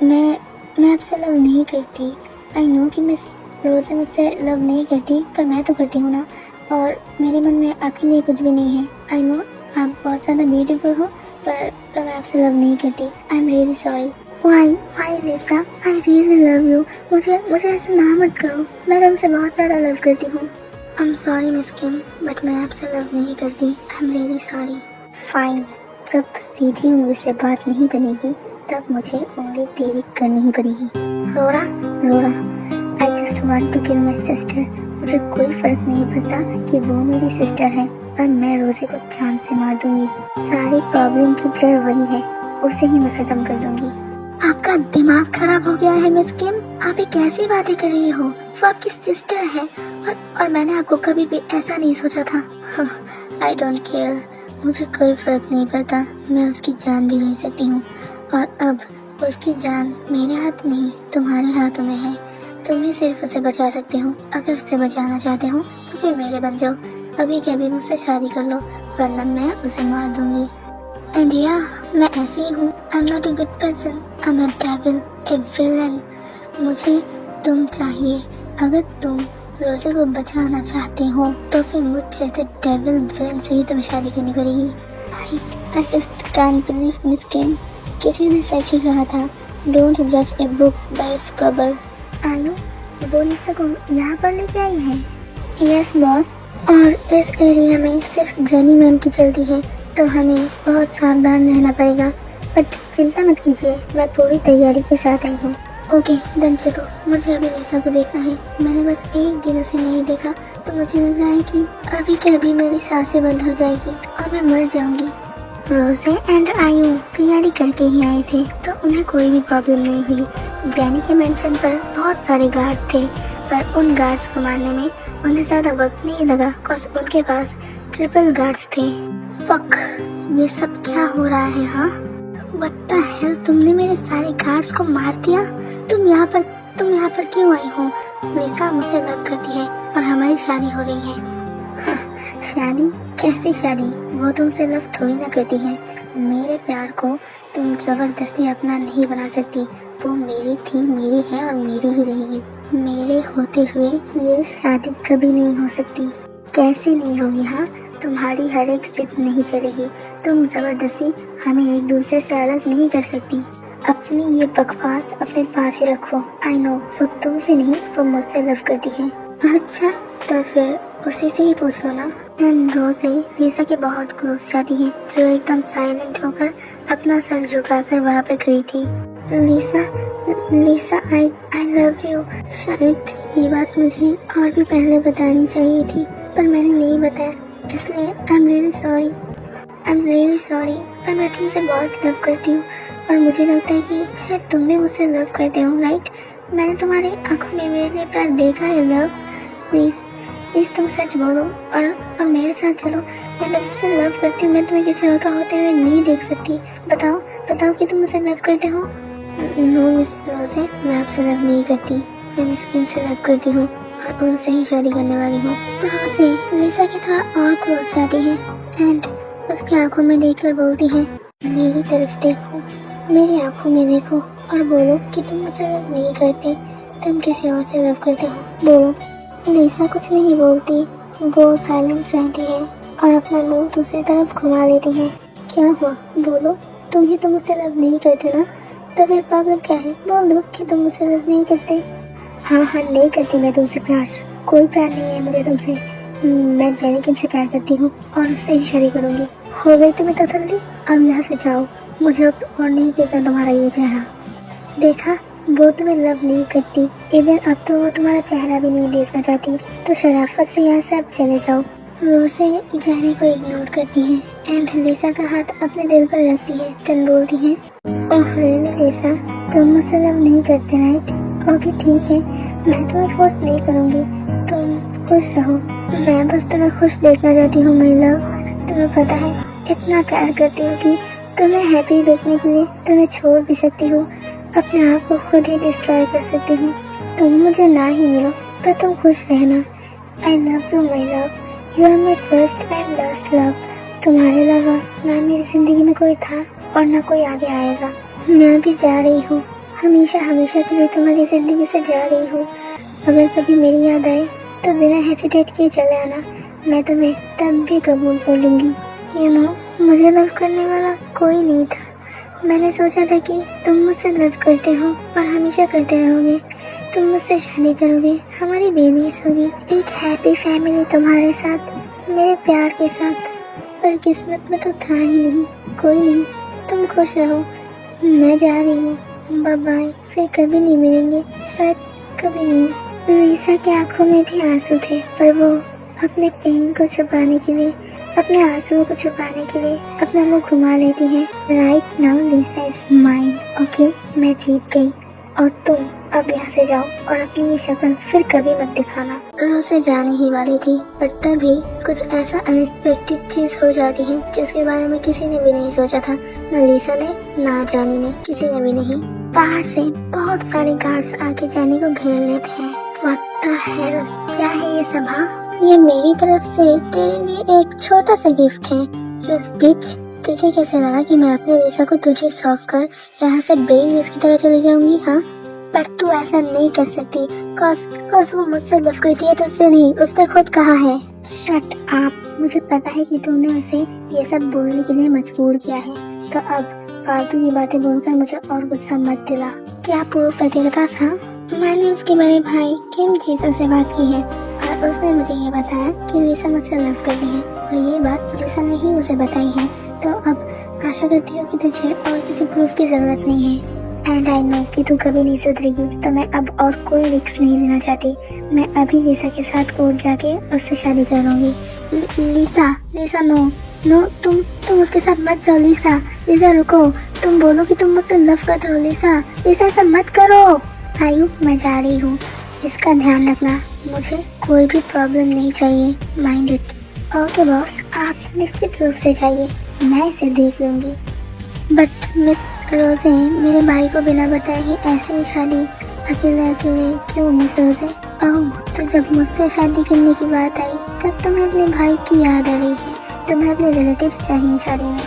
मैं आपसे लव नहीं करती। आई नो कि मिस रोज़ा मुझसे लव नहीं करती, पर मैं तो करती हूँ ना, और मेरे मन में आपके लिए कुछ भी नहीं है। आई नो आप बहुत ज़्यादा ब्यूटीफुल हो, पर मैं आपसे लव नहीं करती। I am really sorry. Why Lisa, I really love you. मुझे ऐसे ना मत करो, मैं तुमसे बहुत ज़्यादा लव करती हूँ। I am sorry miss Kim, but मैं आपसे लव नहीं करती। I am really sorry. Fine, जब सीधी उंगली से बात नहीं बनेगी तब मुझे उंगली तेरी करनी ही पड़ेगी। Rora, I just want to kill my sister. मुझे कोई फर्क नहीं पड़ता कि वो मेरी सिस्टर है, पर मैं रोजे को जान से मार दूंगी। सारी प्रॉब्लम की जड़ वही है, उसे ही मैं खत्म कर दूंगी। आपका दिमाग खराब हो गया है मिस किम, आप ये कैसी बातें कर रही हो? वो आपकी सिस्टर है और मैंने आपको कभी भी ऐसा नहीं सोचा था। आई डोंट केयर, मुझे कोई फर्क नहीं पड़ता, मैं उसकी जान भी ले सकती हूँ, और अब उसकी जान मेरे हाथ नहीं तुम्हारे हाथों में है। तुम ही सिर्फ उसे बचा सकते हो। अगर उसे बचाना चाहते हो तो फिर मेरे बन जाओ, अभी के अभी मुझसे शादी कर लो, वरना मैं उसे मार दूंगी। एंड या मैं ऐसी ही हूँ, I am not a good person, I am a devil, A villain. मुझे तुम चाहिए। अगर तुम रोजे को बचाना चाहते हो तो फिर मुझ जैसे डेविल विलन से ही तुम्हें शादी करनी पड़ेगी। I just can't believe Miss Kim, किसी ने सच ही कहा था, डोंट जज a book by its cover. आयु वो लिसा को यहाँ पर लेके आई है? यस बॉस, और इस एरिया में सिर्फ जनी मैम की चलती है, तो हमें बहुत सावधान रहना पड़ेगा। बट चिंता मत कीजिए, मैं पूरी तैयारी के साथ आई हूँ। ओके डन, चलो मुझे अभी लिसा को देखना है। मैंने बस एक दिन उसे नहीं देखा तो मुझे लग रहा है कि अभी के अभी मेरी सांसें बंद हो जाएगी और मैं मर जाऊंगी। रोजे एंड आयु तैयारी करके ही आए थे तो उन्हें कोई भी प्रॉब्लम नहीं हुई। जैनी के मेंशन पर बहुत सारे गार्ड थे, पर उन गार्ड्स को मारने में उन्हें ज़्यादा वक्त नहीं लगा, कॉज उनके पास ट्रिपल गार्ड्स थे। फक, ये सब क्या हो रहा है? हाँ व्हाट द हेल, तुमने मेरे सारे गार्ड्स को मार दिया। तुम यहाँ पर क्यों आई हो? लिसा मुझसे लव करती है और हमारी शादी हो रही है। शादी? कैसी शादी? वो तुमसे लव थोड़ी ना करती है। मेरे प्यार को तुम जबरदस्ती अपना नहीं बना सकती। वो मेरी थी, मेरी है और मेरी ही रहेगी। मेरे होते हुए ये शादी कभी नहीं हो सकती। कैसे नहीं होगी? हाँ, तुम्हारी हर एक जिद नहीं चलेगी। तुम जबरदस्ती हमें एक दूसरे से अलग नहीं कर सकती। अपनी ये बकवास अपने पास ही रखो। आई नो वो तुमसे नहीं, वो मुझसे लव करती है। अच्छा तो फिर उसी से ही पूछ लो ना। एंड रोज़े लिसा के बहुत क्लोज जाती है, जो एकदम साइलेंट होकर अपना सर झुकाकर वहाँ पे खड़ी थी। लिसा, लिसा आई लव यू। शायद ये बात मुझे और भी पहले बतानी चाहिए थी, पर मैंने नहीं बताया, इसलिए आई एम रियली सॉरी। पर मैं तुमसे बहुत लव करती हूँ और मुझे लगता है कि शायद तुम भी मुझसे लव करते हो, राइट? मैंने तुम्हारी आंखों में मेरे लिए प्यार देखा है लव। प्लीज़ तुम सच बोलो और मेरे साथ चलो। मैं तुमसे लव करती हूँ, मैं तुम्हें किसी और का होते हुए नहीं देख सकती। बताओ कि तुम मुझे लव करते हो। नो मिस रोज़े, मैं आपसे लव नहीं करती, मैं मिस किम से लव करती हूँ और उनसे ही शादी करने वाली हूँ। रोज़े लिसा की थोड़ा और क्लोज जाती है एंड उसकी आंखों में देखकर बोलती है, मेरी तरफ देखो, मेरी आंखों में देखो और बोलो कि तुम मुझसे लव नहीं करते, तुम किसी और से लव करते हो, बोलो। लिसा कुछ नहीं बोलती, वो साइलेंट रहती है और अपना मुंह दूसरी तरफ घुमा लेती है। क्या हुआ, बोलो, तुम ही तो मुझसे लव नहीं करते ना, तो फिर प्रॉब्लम क्या है? बोल दो कि तुम मुझसे लव नहीं करते। हाँ नहीं करती मैं तुमसे प्यार, कोई प्यार नहीं है मुझे तुमसे। मैं जेनी किम से प्यार करती हूँ और उससे ही शादी करूँगी। हो गई तुम्हें तसल्ली? अब यहाँ से जाओ, मुझे अब और नहीं देखना तुम्हारा ये चेहरा। देखा, वो तुम्हें लव नहीं करती, इवन अब तो वो तुम्हारा चेहरा भी नहीं देखना चाहती, तो शराफत से यहाँ से अब चले जाओ। रोज़े जेनी को इग्नोर करती है एंड लिसा का हाथ अपने दिल पर रखती है, तन बोलती है, ओह रियली लिसा, तुम मुझसे लव नहीं करते राइट? ओके ठीक है, मैं तुम्हें फोर्स नहीं करूँगी, तुम खुश रहो। मैं बस तुम्हें खुश देखना चाहती हूँ माय लव। तुम्हें पता है इतना प्यार करती हूँ कि तुम्हें हैप्पी देखने के लिए तुम्हें छोड़ भी सकती हूँ, अपने आप को खुद ही डिस्ट्रॉय कर सकती हूँ। तुम मुझे ना ही मिलो पर तुम खुश रहना। I love you my love, you are my first and last love. तुम्हारे अलावा ना मेरी जिंदगी में कोई था और ना कोई आगे आएगा। मैं अभी जा रही हूँ, हमेशा के लिए तुम्हारी जिंदगी से जा रही हूँ। अगर कभी मेरी याद आए तो बिना हेसिटेट किए चले आना, मैं तुम्हें तब भी कबूल कर लूँगी। यू नो, मुझे लव करने वाला कोई नहीं था। मैंने सोचा था कि तुम मुझसे लव करते हो और हमेशा करते रहोगे, तुम मुझसे शादी करोगे, हमारी बेबीज होगी, एक हैप्पी फैमिली तुम्हारे साथ, मेरे प्यार के साथ। पर किस्मत में तो था ही नहीं, कोई नहीं, तुम खुश रहो। मैं जा रही हूँ, बाय बाय, फिर कभी नहीं मिलेंगे, शायद कभी नहीं। लिसा की आंखों में भी आंसू थे, पर वो अपने पेन को छुपाने के लिए, अपने आंसुओं को छुपाने के लिए अपना मुंह घुमा लेती है। Right now Lisa is mine, okay, मैं जीत गई और तुम अब यहाँ से जाओ और अपनी ये शक्ल फिर कभी मत दिखाना। रोज़े जाने ही वाली थी, पर तभी कुछ ऐसा अनएक्सपेक्टेड चीज हो जाती है जिसके बारे में किसी ने भी नहीं सोचा था, न लिसा ने ना जानी ने, किसी ने भी नहीं। बाहर से बहुत सारे गार्ड्स आके जानी को घेर लेते हैं। व्हाट द हेल, क्या है ये सब? हाँ, ये मेरी तरफ से तेरे लिए एक छोटा सा गिफ्ट है। यू बिच, तुझे कैसे लगा कि मैं अपने लिसा को तुझे सौंप कर यहाँ से ब्रेनलेस की तरह चली जाऊंगी? हाँ, पर तू ऐसा नहीं कर सकती, कॉज वो मुझसे लव करती है, तुझसे नहीं, उसने खुद कहा है। शट अप, मुझे पता है कि तूने उसे ये सब बोलने के लिए मजबूर किया है, तो अब फालतू की बातें बोलकर मुझे और गुस्सा मत दिला। क्या प्रूफ है तेरे पास? हाँ, मैंने उसके बड़े भाई किम जीसस से बात की है और उसने मुझे ये बताया कि लिसा मुझसे लव करती है और ये बात लिसा ने ही उसे बताई है। तो अब आशा करती हूँ कि तुझे और किसी प्रूफ की जरूरत नहीं है। एंड आई नो कि तू कभी नहीं सुधरेगी, तो मैं अब और कोई रिस्क नहीं लेना चाहती। मैं अभी लिसा के साथ कोर्ट जाके उससे शादी कर लूंगी। लिसा नो, तुम उसके साथ मत जाओ। लिसा रुको, तुम बोलो कि तुम मुझसे लव करते हो। लिसा ऐसा मत करो। आयु, मैं जा रही हूँ, इसका ध्यान रखना, मुझे कोई भी प्रॉब्लम नहीं चाहिए, माइंड इट। ओके बॉस, आप निश्चित रूप से जाइए, मैं इसे देख लूंगी। बट मिस रोज़े, मेरे भाई को बिना बताए ही ऐसे ही शादी अकेले क्यों मिस रोज़े? ओह, तो जब मुझसे शादी करने की बात आई तब तुम्हें अपने भाई की याद आ रही है, तुम्हें अपने रिलेटिव्स चाहिए शादी में।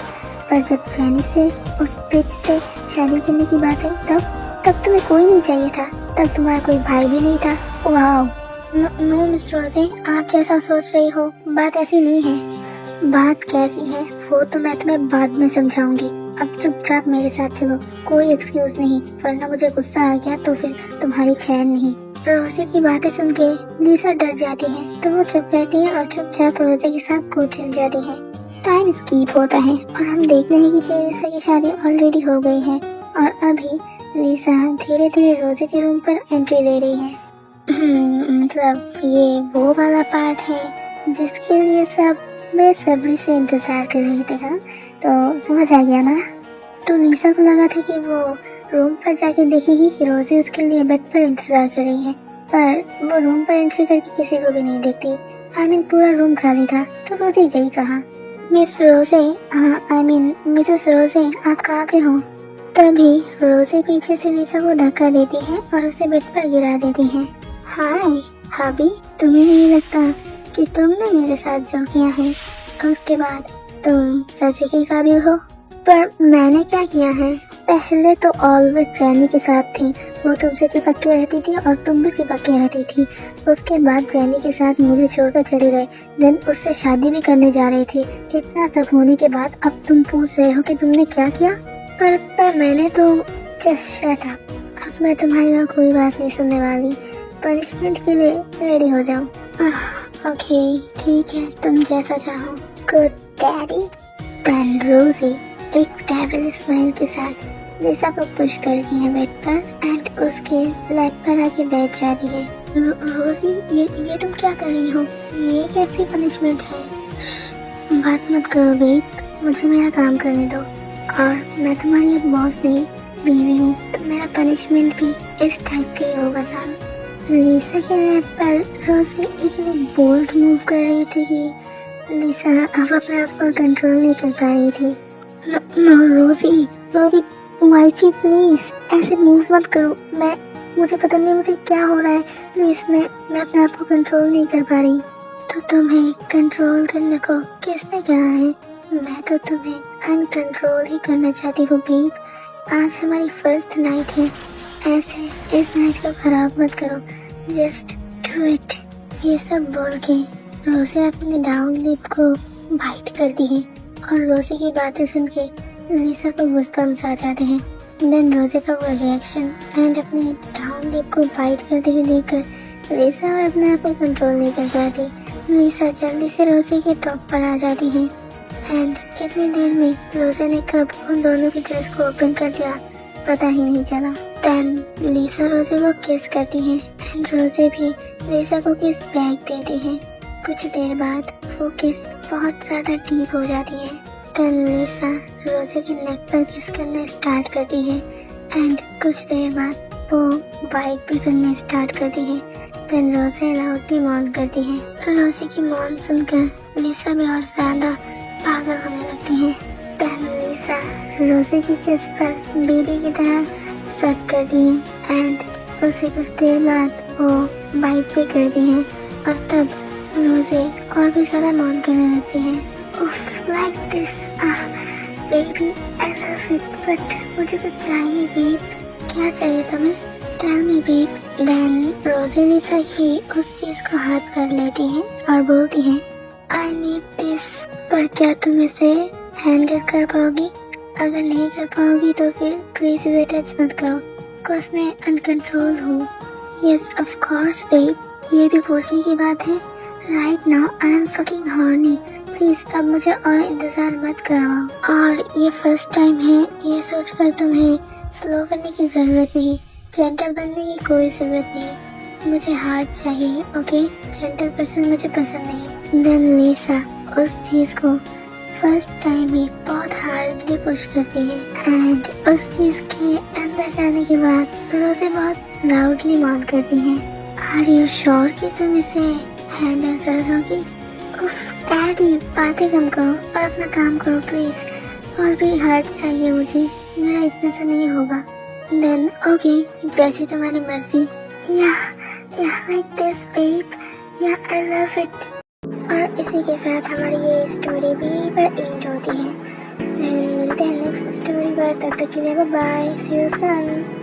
पर जब जैनी से, उस पिच से शादी करने की बात आई तब तुम्हें कोई नहीं चाहिए था, तब तुम्हारा कोई भाई भी नहीं था। वाह, नो मिस रोज़े, आप जैसा सोच रही हो बात ऐसी नहीं है। बात कैसी है वो तो मैं तुम्हें बाद में समझाऊंगी। अब चुपचाप मेरे साथ चलो, कोई एक्सक्यूज नहीं, वरना मुझे गुस्सा आ गया तो फिर तुम्हारी खैर नहीं। रोजी की बातें सुन के लीसा डर जाती है, तो वो चुप रहती है और चुपचाप रोजी के साथ कोर्ट चली जाती है। टाइम स्कीप होता है और हम देखते हैं कि जेनिसा की शादी ऑलरेडी हो गई है और अभी लीसा धीरे धीरे रोजी के रूम पर एंट्री ले रही है। मतलब ये वो वाला पार्ट है जिसके लिए सब बेसब्री से इंतजार कर रहे थे। हाँ, तो समझ आ गया ना। तो लीसा को लगा था कि वो रूम पर जाके देखेगी कि रोजी उसके लिए बेड पर इंतजार कर रही है, पर वो रूम पर एंट्री करके किसी को भी नहीं देखती। पूरा रूम खाली था, तो रोजी गई कहाँ? मिस रोजे, मिसेस रोजे, आप कहाँ पे हो? तभी रोजी पीछे से लीसा को धक्का देती है और उसे बेड पर गिरा देती है। हाय हाबी, तुम्हें नहीं लगता कि तुमने मेरे साथ जो किया है उसके बाद तुम सजा के काबिल हो? पर मैंने क्या किया है? पहले तो ऑलवेज जैनी के साथ थी, वो तुमसे चिपक के रहती थी और तुम भी चिपक के रहती थी। उसके बाद जैनी के साथ मुझे छोड़कर चली गई, देन उससे शादी भी करने जा रही थी। इतना सब होने के बाद अब तुम पूछ रहे हो कि तुमने क्या किया? पर मैंने तो जस्ट शट अप। अब मैं तुम्हारी और कोई बात नहीं सुनने वाली। पनिशमेंट के लिए रेडी हो जाओ। ओके ठीक है, तुम जैसा चाहो। Good daddy. देन रोजी एक डेविल स्माइल के साथ लीसा को पुश करती है बेड पर एंड उसके लैप पर आके बैठ जाती है। रोजी, ये तुम क्या कर रही हो? ये कैसी पनिशमेंट है? बात मत करो बेब, मुझे मेरा काम करने दो। और मैं तुम्हारी बॉस नहीं, बीवी हूँ, तो मेरा पनिशमेंट भी इस टाइप का ही होगा जान। लीसा के लैप पर रोजी इतनी बोल्ड मूव कर रही थी कि लीसा अब अपने आप को कंट्रोल नहीं कर पा रही थी। नो रोजी, वाइफी प्लीज ऐसे मूव मत करो। मुझे पता नहीं मुझे क्या हो रहा है। प्लीज मैं अपने आप को कंट्रोल नहीं कर पा रही। तो तुम्हें कंट्रोल करने को किसने कहा है? मैं तो तुम्हें अनकंट्रोल ही करना चाहती हूँ बेब। आज हमारी फर्स्ट नाइट है, ऐसे इस नाइट को खराब मत करो। Just do it. ये सब बोल के रोजी अपने डाउन लिप को बाइट करती है और रोजी की बातें सुन के लीसा को गूज़बम्स आ जाते हैं। देन रोजी का वो रिएक्शन एंड अपने डाउन लिप को बाइट करते हुए देखकर लीसा और अपने आप को कंट्रोल नहीं कर पाती। लीसा जल्दी से रोजी के टॉप पर आ जाती है एंड इतनी देर में रोजी ने कब उन दोनों की ड्रेस को ओपन कर दिया पता ही नहीं चला। देन लीसा रोजी को किस करती है एंड रोजी भी लीसा को किस बैक देती है। कुछ देर बाद वो किस बहुत ज्यादा डीप हो जाती है। देन लीसा रोजी के नेक पर किस करने स्टार्ट करती है एंड कुछ देर बाद वो बाइक भी करने स्टार्ट करती है। देन रोजी लाउडली मौन करती है। रोजी की मौन सुनकर लीसा भी और ज्यादा पागल होने लगती है। देन लीसा रोजी की चेस्ट पर बेबी की तरह सक करती है एंड उसे कुछ देर बाद वो बाइक भी करती है और तब रोजी और भी ज्यादा मौन करने लगती है। उफ, like this baby, I love it, but मुझे कुछ चाहिए बेब। क्या चाहिए तुम्हें? Tell me babe. देन रोजी लीसा की उस चीज को हाथ कर लेती है और बोलती है आई नीड दिस। पर क्या तुम इसे हैंडल कर पाओगी? अगर नहीं कर पाओगी तो फिर प्लीज इसे टच मत करो, बिकॉज मैं अनकंट्रोल हूँ। यस ऑफ कोर्स बेब, ये भी पूछने की बात है। Right now I am fucking horny, please अब मुझे और इंतजार मत करवाओ। और ये फर्स्ट टाइम है, ये सोचकर तुम्हें स्लो करने की जरूरत नहीं, जेंटल बनने की कोई जरूरत नहीं। मुझे हार्ड चाहिए, ओके? जेंटल पर्सन मुझे पसंद नहीं। देन लीसा उस चीज को फर्स्ट टाइम ही बहुत हार्डली पुश करती है एंड उस चीज के अंदर जाने के बाद रोजी बहुत लाउडली मौन करती है। आर यू श्योर कि तुम इसे हैंडल कर लोगी? उफ डैडी, बातें कम करो और अपना काम करो प्लीज। और भी हार्ड चाहिए मुझे, मेरा इतना से नहीं होगा। देन ओके, जैसी तुम्हारी मर्जी। या लाइक दिस बेब, या आई लव इट। और इसी के साथ हमारी ये स्टोरी भी पर एंड होती है। देन मिलते हैं नेक्स्ट स्टोरी पर, तब तक के लिए bye bye, see you soon.